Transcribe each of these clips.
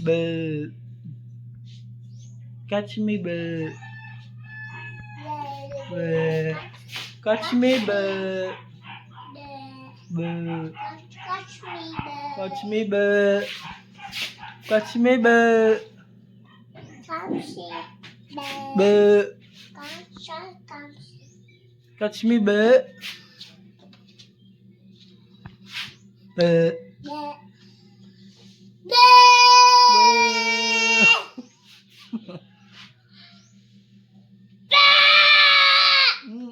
Boo. Catch me, boo. Boo. Catch me, boo. Boo. Catch me, boo. Catch me, boo. Boo. Catch me, boo. Boo.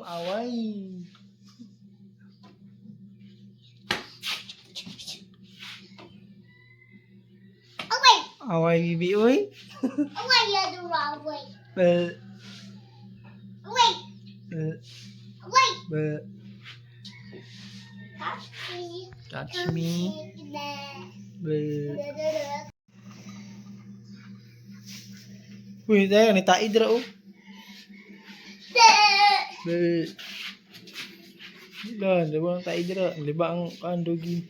Away. Away, bibi, uy. Boo. Boo. Touch me. Boo. Uy, tayo, nitaid ra, oh. Boo. Wala, diba ang taid ra. Diba ang kandogi.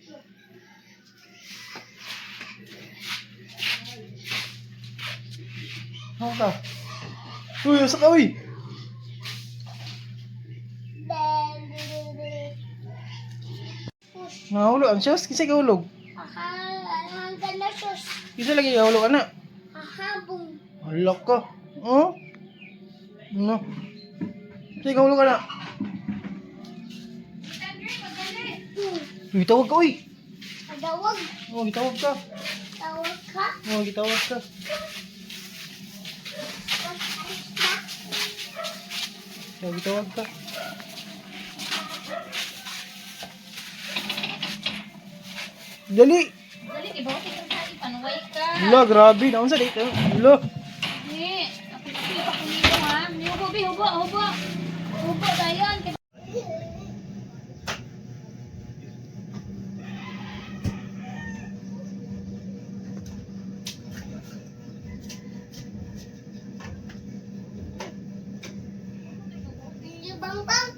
Ano ka? Uy, asa ka, uy? Nahulog ang sus, kisay kahulog. Kisay lagi kahulog anak. Alak ka. Oh? Ano? Kisay kahulog anak. Uy, tawag ka, uy. Tawag? Oh, gitawag ka. Tawag ka? Oh, gitawag ka. Oh, gitawag ka. Dali. Dali, ibaw ko sa ipanuway ka. Hala, grabe. Naon sa dito. Hala. Ni, ako pa kunito ha. Ni hubo, hubo, hubo. Hubo dayon. Bang.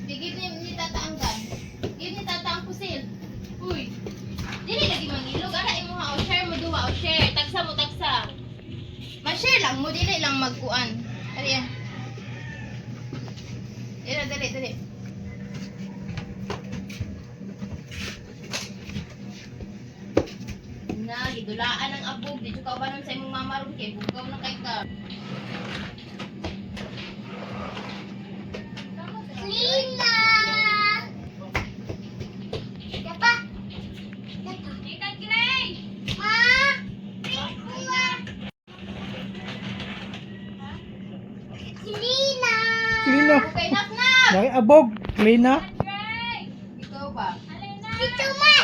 Bigid ni tataanggan. Gid ni tataang pusil. Uy. Dili lagi mangilog ara imo ha o share mo duwa o share. Tagsa mo tagsa. Ma-share lang mo dili lang magkuan. Ari yan. Dali. Na gidulaan ang abog di ka banon sa imong mama ron kay bugaw na kay ka. Lina! Dapa! Ikan kilay. Ma! Lina! Klina. Okay nak. Lagi abog. Klina. Ikaw ba? Dito ma!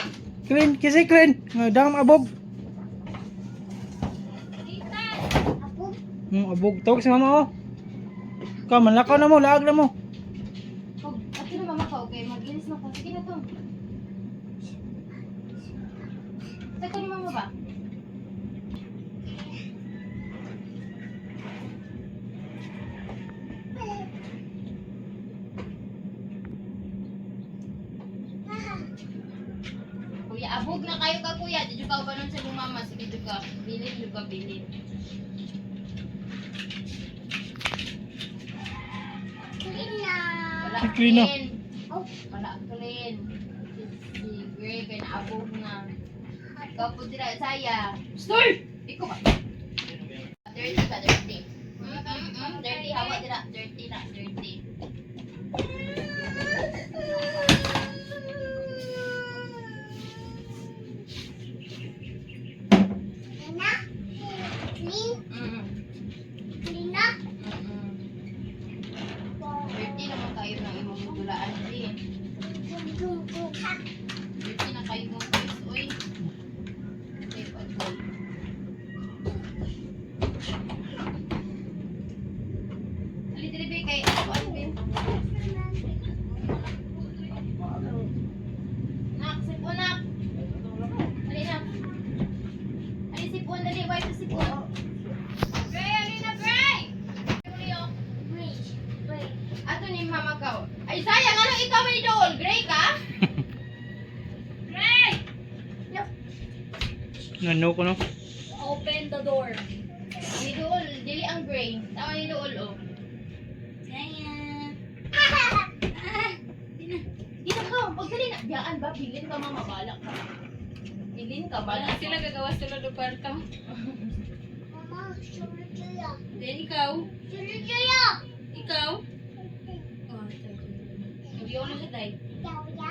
Clean. Kisay clean. Dam abog. Apo? Abog. Tawag si mama, oh. Ka, manlakaw na mo. Laag na mo. At na mama ka, okay? Mag-inis na ka. Sige na to. Saan ka ni mama ba? Kuya, abog na kayo ka kuya. Dito ka ba nun sa mong mama? Sige, dito ka. Bilin. Lina! Wala Ay, clean na. Oh, Wala clean. Sige, kaya naabog na. Ikaw po dira, saya. Stoy! Ikaw ba? Dirty ka, dirty. Dirty, hawa dira. Dirty na, dirty. Lina? Lin? Mm. Lina? Dirty naman kayo ng imong mudulaan din. Dirty na kayo mong face, uy. Okay, pag-uwi. Ali, dili, kay ako, ano, Ikaw may dool, gray ka? Gray! Ano ko no? Open the door. May dool, dili ang gray. Tama ni dool, oh. Ganyan. Di na ka, pagdali na. Biyaan ba, bilin ka mamabalak ka. Bilin ka, Wala balak sila gagawa sila do kwarta. Mama, sulutuya. Then ikaw? Sulutuya. Ikaw? Oh, hindi ako nakaday. Yaya.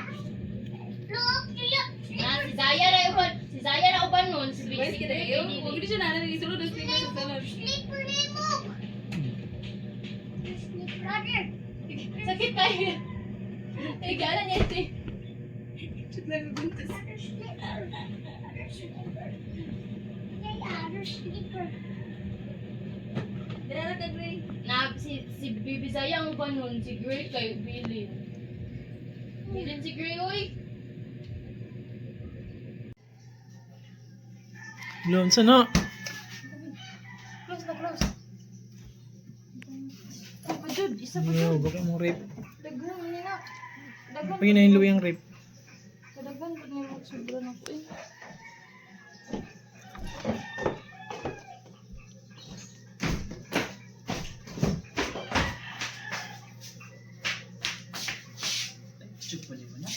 Look, look. Na, si Zaya na uban. Si Zaya na uban nun. Si Why sige tayo? Huwag Baby. din siya nalang isulod ang sleeper sa salon. Slipper lemok. Slipper brother. Sakit kayo. Ay, gala niya ito. Other slipper. Other slipper. Yaya, other slipper. Dala ka, Gray. Na, si Bibi Zaya ang uban nun. Si Gray kayo, bilin. Bilin si Gray, oy. Doon sa na. Close na, close. Ay, Jud, isa pa. Yo, bakit mo rape? Daghan, nina. Daghan. Paginahin yung rape. Daghan, pag may sobra na po eh. Chupon mo na.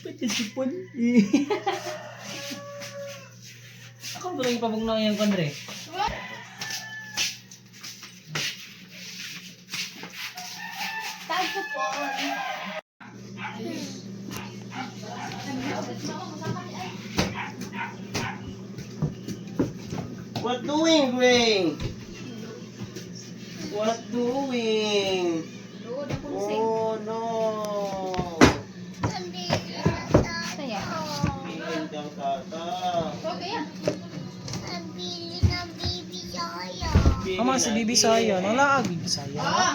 Pwede chupon. Ako ba lang ipabog na yung kandre? Tago po. What doing, Gray? What doing? Lood ako ng sing. Oh no! Nandito na Saya. Bilin kang tata. Okay yan. ang bili ng baby Yaya. Mama si Bibi Saya. Nalaag Bibi Saya. Ah!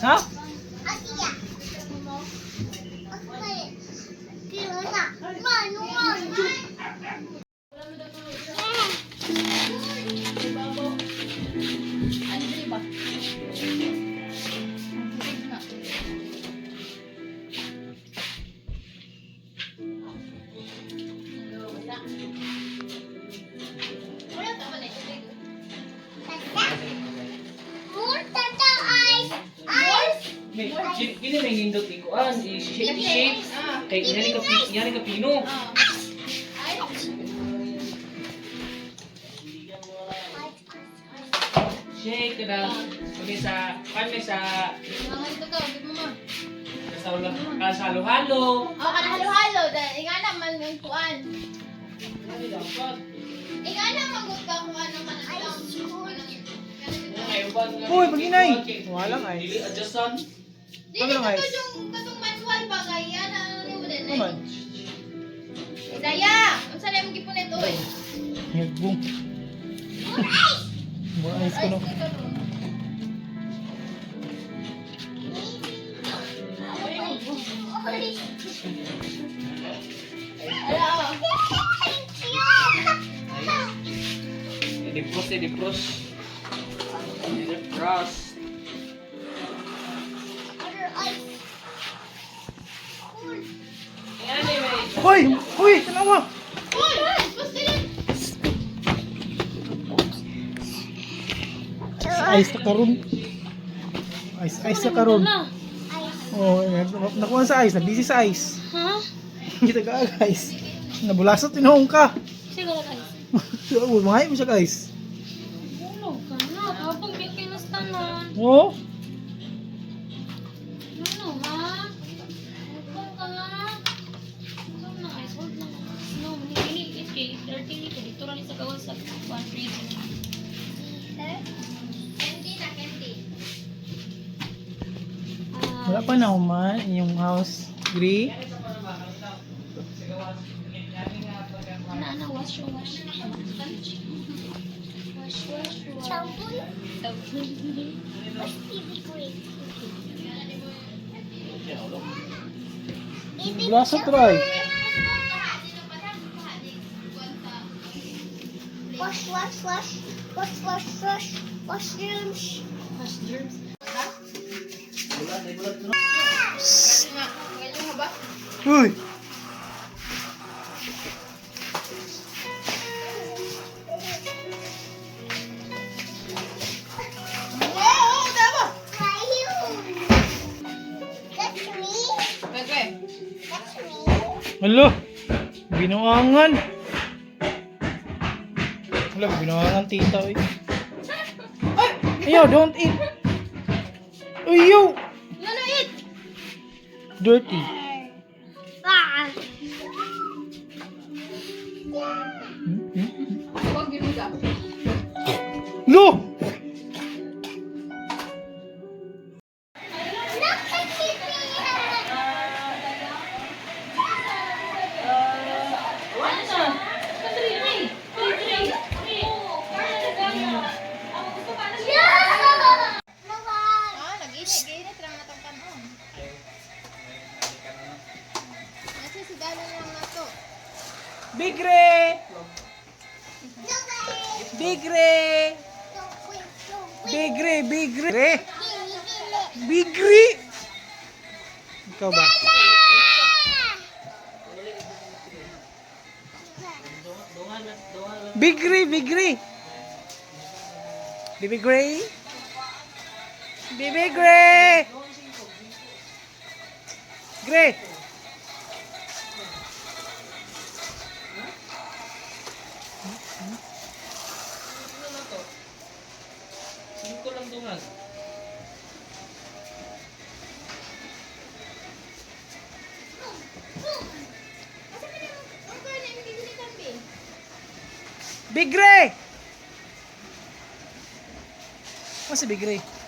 Ha? Asiya. Okay. Pero na. Manuan. Ano ba ba? Wala ka man eh. More tata ice. Ice. Kini may nindot ni Kuan. I-shake. Ah. Kay yan ka pino. Ah. Ay. Shake ka na. Kami sa, kami sa, Mga ito ka, give mo ma. sa halo-halo. Oh, kana halo-halo. Inga naman yung kuan. Ano dapat? Inga naman gud ka kung ano man ang lang. Uy, pag-inay. Walang ay. Dili adjustan. Dili Ano lang, ka guys? yung katong manual ba kaya na ano mo din. Naman. Daya, unsa na imong gipunit oy? Boom. More ice ko no. Ala. Dipros. Dipros. Other ice. Hoy! Hoy! Tanawa! Uy, gusto din. Ice na karon. Ice na karon. Oh, nakuha sa ice. Nabisi sa ice. Ha? Kita ka guys. Nabulasot tinahong ka. Sige ka, guys. So, mga mo siya guys. Ulo ka na. Habang biyak kayo nas tanan. Oh. Ano, ha? Huwag ka na. Ikaw na, guys. Hold na. No, ini, okay. 30 ka. Dito rin sa gawa sa 1 reason. Candy na candy. Wala pa na man yung house. Gray. Ana, wash. Wash. Shampoo. What's baby green? Baby Bulasot try. Wash. Washrooms. Wash germs. Nga, ganyan nga ba? Uy! Oo, tama! Why you? That's me. Gagwe. That's me. Alo! Binuangan! Wala, binuangan tita eh. Ayaw, don't eat! Ayaw! Ano it? Dirty. Ah. Huwag yun ka. Lo! Ah, nag-init lang na itong kanon. Kasi si Dalo lang na to. Big Ray! Big Ray! Big Ray! Big Ray! Big Ray! Ikaw ba? Big Ray! Big Ray! Baby Gray! Baby Gray! Gray! Big Ray! Ano si Big Ray?